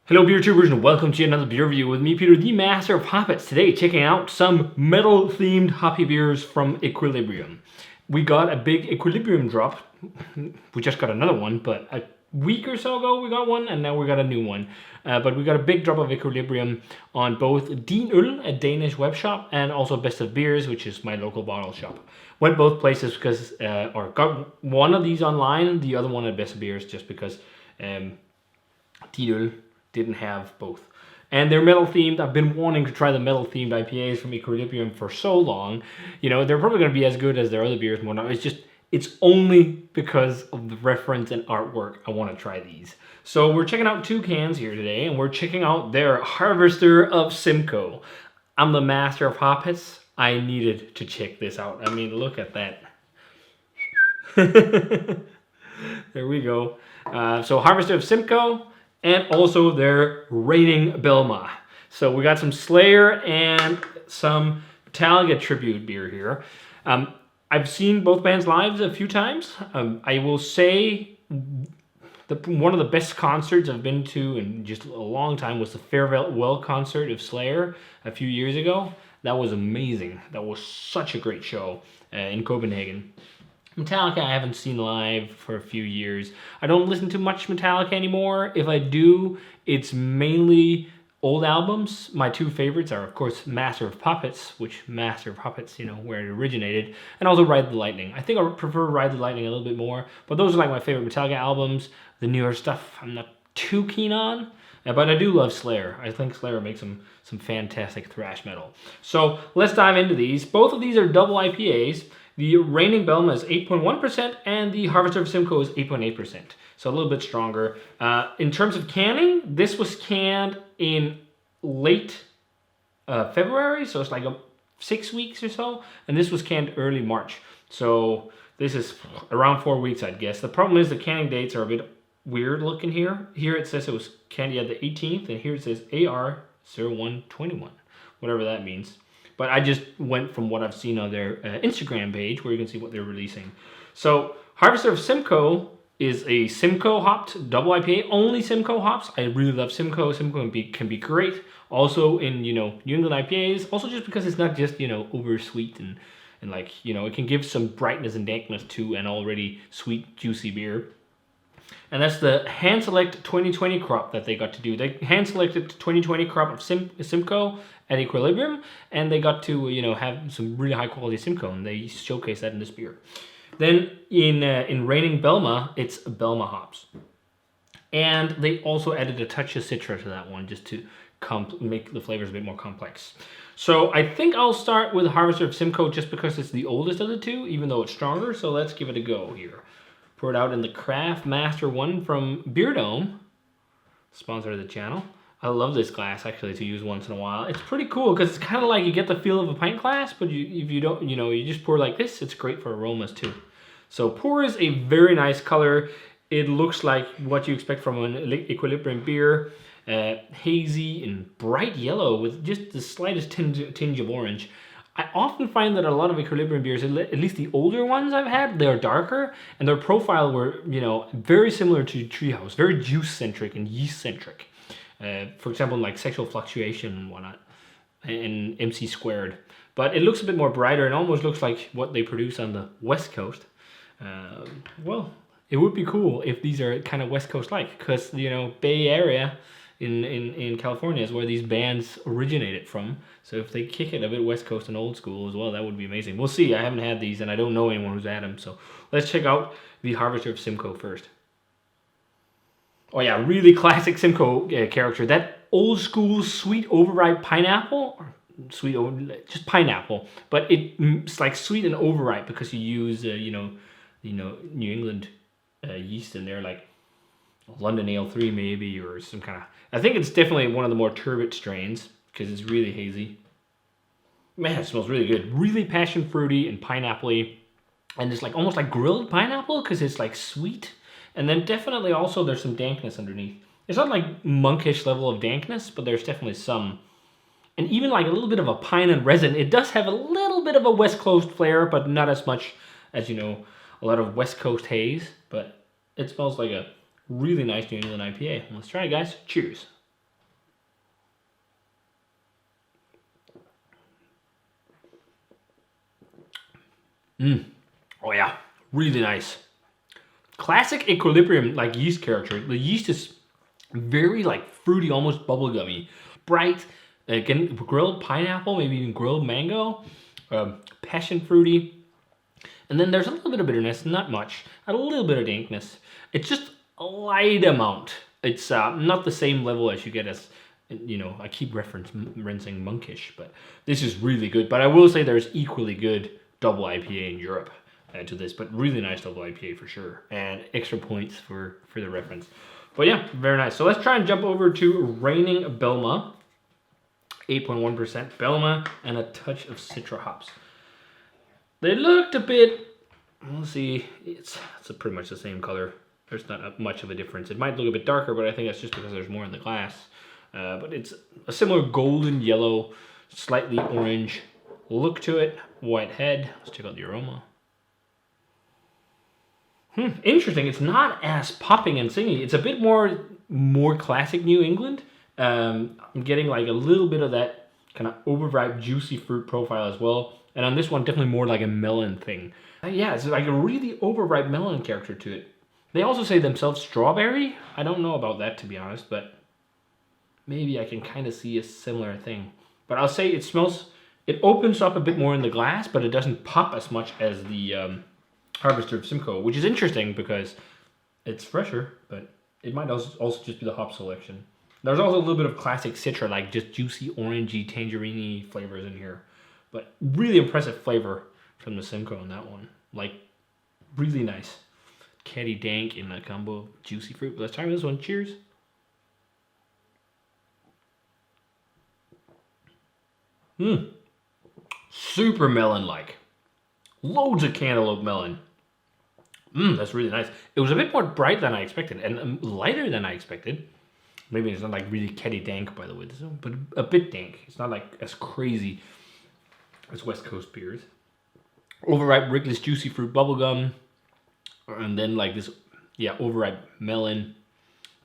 Hello beer tubers and welcome to another beer review with me, Peter, the master of Hoppets. Today checking out some metal themed hoppy beers from Equilibrium. We got a big Equilibrium drop. We just got another one, but a week or so ago we got one and now we got a new one. But we got a big drop of Equilibrium on both Din Øl, a Danish web shop, and also Best of Beers, which is my local bottle shop. Went both places because, or got one of these online, the other one at Best of Beers just because Din Øl didn't have both. And they're metal themed. I've been wanting to try the metal themed IPAs from Equilibrium for so long. You know, they're probably going to be as good as their other beers and whatnot. It's only because of the reference and artwork I want to try these. So we're checking out two cans here today, and we're checking out their Harvester of Simcoe. I'm the master of Hoppets. I needed to check this out. I mean, look at that. There we go. So Harvester of Simcoe, and also their reigning Belma. So we got some Slayer and some Metallica tribute beer here. I've seen both bands live a few times. I will say one of the best concerts I've been to in just a long time was the Farewell concert of Slayer a few years ago. That was amazing. That was such a great show in Copenhagen. Metallica I haven't seen live for a few years. I don't listen to much Metallica anymore. If I do, it's mainly old albums. My two favorites are, of course, Master of Puppets, which Master of Puppets, you know, where it originated, and also Ride the Lightning. I think I prefer Ride the Lightning a little bit more, but those are like my favorite Metallica albums. The newer stuff I'm not too keen on, but I do love Slayer. I think Slayer makes some fantastic thrash metal. So let's dive into these. Both of these are double IPAs. The reigning Belma is 8.1% and the Harvester of Simcoe is 8.8%. So a little bit stronger. In terms of canning, this was canned in late February, so it's like 6 weeks or so. And this was canned early March. So this is around 4 weeks, I'd guess. The problem is the canning dates are a bit weird looking here. Here it says it was canned at the 18th, and here it says AR0121, whatever that means. But I just went from what I've seen on their Instagram page, where you can see what they're releasing. So Harvester of Simcoe is a Simcoe hopped double IPA, only Simcoe hops. I really love Simcoe. Simcoe can be great. Also in, you know, New England IPAs. Also just because it's not just, you know, over sweet and like, you know, it can give some brightness and dankness to an already sweet, juicy beer. And that's the hand select 2020 crop that they got to do. They hand selected 2020 crop of Simcoe at Equilibrium, and they got to, you know, have some really high quality Simcoe, and they showcase that in this beer. Then in reigning Belma, it's Belma hops, and they also added a touch of Citra to that one just to make the flavors a bit more complex. So I think I'll start with Harvester of Simcoe just because it's the oldest of the two, even though it's stronger. So let's give it a go here. Pour it out in the Craft Master one from Beer Dome, sponsor of the channel. I love this glass actually to use once in a while. It's pretty cool because it's kind of like you get the feel of a pint glass, but if you don't, you know, you just pour like this. It's great for aromas too. So pour is a very nice color. It looks like what you expect from an Equilibrium beer, hazy and bright yellow with just the slightest tinge of orange. I often find that a lot of Equilibrium beers, at least the older ones I've had, they're darker, and their profile were, you know, very similar to Treehouse, very juice-centric and yeast-centric. For example, like Sexual Fluctuation and whatnot, and MC Squared. But it looks a bit more brighter and almost looks like what they produce on the West Coast. Well, it would be cool if these are kind of West Coast-like, because, you know, Bay Area in California is where these bands originated from. So if they kick it a bit West Coast and old school as well, that would be amazing. We'll see. I haven't had these, and I don't know anyone who's had them. So let's check out the Harvester of Simcoe first. Oh yeah, really classic Simcoe character. That old school sweet overripe pineapple, or just pineapple, but it's like sweet and overripe because you use you know New England yeast in there, like London Ale 3 maybe, or some kind of. I think it's definitely one of the more turbid strains because it's really hazy. Man, it smells really good. Really passion fruity and pineapple-y, and it's like almost like grilled pineapple because it's like sweet. And then definitely also there's some dankness underneath. It's not like monkish level of dankness, but there's definitely some. And even like a little bit of a pine and resin. It does have a little bit of a West Coast flair, but not as much as, you know, a lot of West Coast haze. But it smells like a really nice New England IPA. Let's try it, guys. Cheers. Oh yeah, really nice. Classic equilibrium like yeast character. The yeast is very like fruity, almost bubblegummy, bright. Again, grilled pineapple, maybe even grilled mango, passion fruity. And then there's a little bit of bitterness, not much, a little bit of dankness. It's just a light amount. It's not the same level as you get as, you know, I keep referencing Monkish, but this is really good. But I will say there's equally good double IPA in Europe to this, but really nice double IPA for sure. And extra points for the reference. But yeah, very nice. So let's try and jump over to Reigning Belma. 8.1% Belma and a touch of Citra hops. They looked a bit, we'll see, it's pretty much the same color. There's not much of a difference. It might look a bit darker, but I think that's just because there's more in the glass. But it's a similar golden yellow, slightly orange look to it. White head. Let's check out the aroma. Interesting. It's not as popping and singy. It's a bit more classic New England. I'm getting like a little bit of that kind of overripe juicy fruit profile as well. And on this one, definitely more like a melon thing. Yeah, it's like a really overripe melon character to it. They also say themselves strawberry. I don't know about that, to be honest, but maybe I can kind of see a similar thing. But I'll say it smells, it opens up a bit more in the glass, but it doesn't pop as much as the Harvester of Simcoe, which is interesting because it's fresher, but it might also just be the hop selection. There's also a little bit of classic Citra, like just juicy, orangey, tangerine flavors in here. But really impressive flavor from the Simcoe on that one. Like, really nice. Caddy dank in a combo of juicy fruit. Let's try this one. Cheers. Super melon-like. Loads of cantaloupe melon. That's really nice. It was a bit more bright than I expected and lighter than I expected. Maybe it's not like really caddy dank, by the way, but a bit dank. It's not like as crazy as West Coast beers. Overripe Wrigley's juicy fruit bubblegum. And then like this, yeah, overripe melon.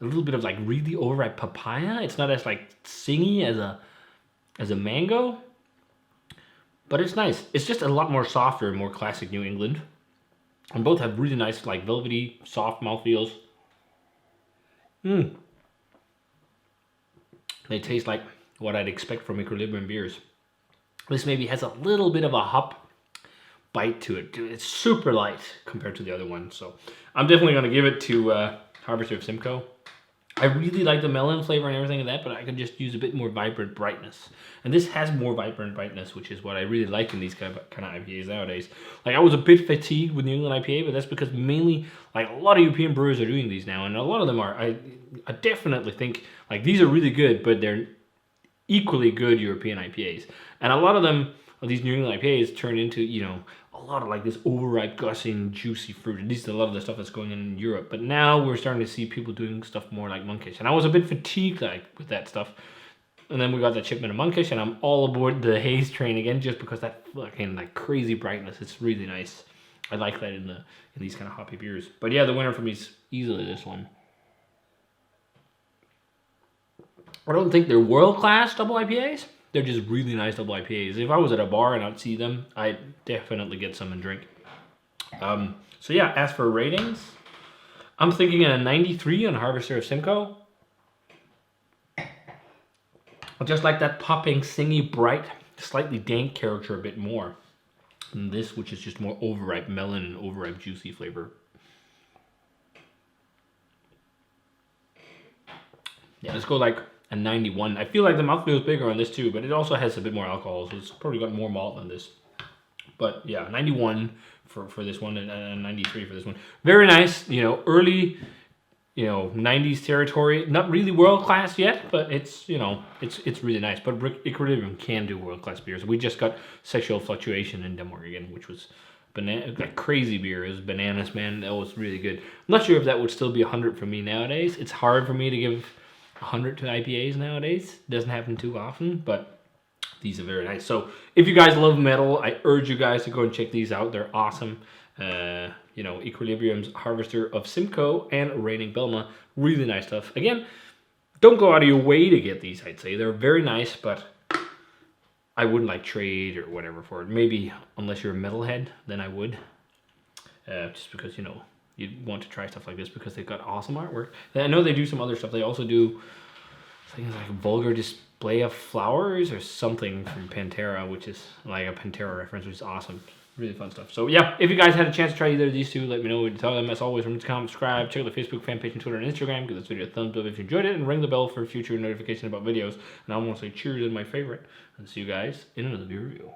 A little bit of like really overripe papaya. It's not as like singy as a mango. But it's nice. It's just a lot more softer, more classic New England. And both have really nice like velvety, soft mouthfeels. They taste like what I'd expect from equilibrium beers. This maybe has a little bit of a hop bite to it. It's super light compared to the other one. So I'm definitely going to give it to Harvester of Simcoe. I really like the melon flavor and everything of that, but I could just use a bit more vibrant brightness. And this has more vibrant brightness, which is what I really like in these kind of IPAs nowadays. Like I was a bit fatigued with New England IPA, but that's because mainly like a lot of European brewers are doing these now, and a lot of them are. I definitely think like these are really good, but they're equally good European IPAs. And a lot of them, these New England IPAs, turn into, you know, a lot of like this overripe, gushing, juicy fruit. At least a lot of the stuff that's going on in Europe. But now we're starting to see people doing stuff more like Monkish. And I was a bit fatigued like with that stuff. And then we got that shipment of Monkish, and I'm all aboard the haze train again just because that fucking like crazy brightness. It's really nice. I like that in these kind of hoppy beers. But yeah, the winner for me is easily this one. I don't think they're world-class double IPAs. They're just really nice double IPAs. If I was at a bar and I'd see them, I'd definitely get some and drink. So yeah, as for ratings, I'm thinking a 93 on Harvester of Simcoe. I just like that popping, singy, bright, slightly dank character a bit more than this, which is just more overripe melon and overripe juicy flavor. Yeah, let's go like a 91. I feel like the mouthfeel is bigger on this too, but it also has a bit more alcohol, so it's probably got more malt than this. But yeah, 91 for this one and 93 for this one. Very nice, you know, early, you know, 90s territory. Not really world class yet, but it's, you know, it's really nice. But Equilibrium can do world class beers. We just got Sexual Fluctuation in Denmark again, which was like crazy beer. It was bananas, man. That was really good. I'm not sure if that would still be 100 for me nowadays. It's hard for me to give 100 to IPAs nowadays. Doesn't happen too often, but these are very nice. So if you guys love metal, I urge you guys to go and check these out. They're awesome. You know, Equilibrium's Harvester of Simcoe and Reigning Belma. Really nice stuff. Again, don't go out of your way to get these, I'd say. They're very nice, but I wouldn't like trade or whatever for it. Maybe unless you're a metalhead, then I would. Just because, you know, you'd want to try stuff like this because they've got awesome artwork. I know they do some other stuff. They also do things like vulgar display of flowers or something from Pantera, which is like a Pantera reference, which is awesome. Really fun stuff. So yeah, if you guys had a chance to try either of these two, let me know what you tell them. As always, remember to comment, subscribe, check out the Facebook fan page and Twitter and Instagram. Give this video a thumbs up if you enjoyed it, and ring the bell for future notification about videos. And I want to say cheers is my favorite. And see you guys in another beer review.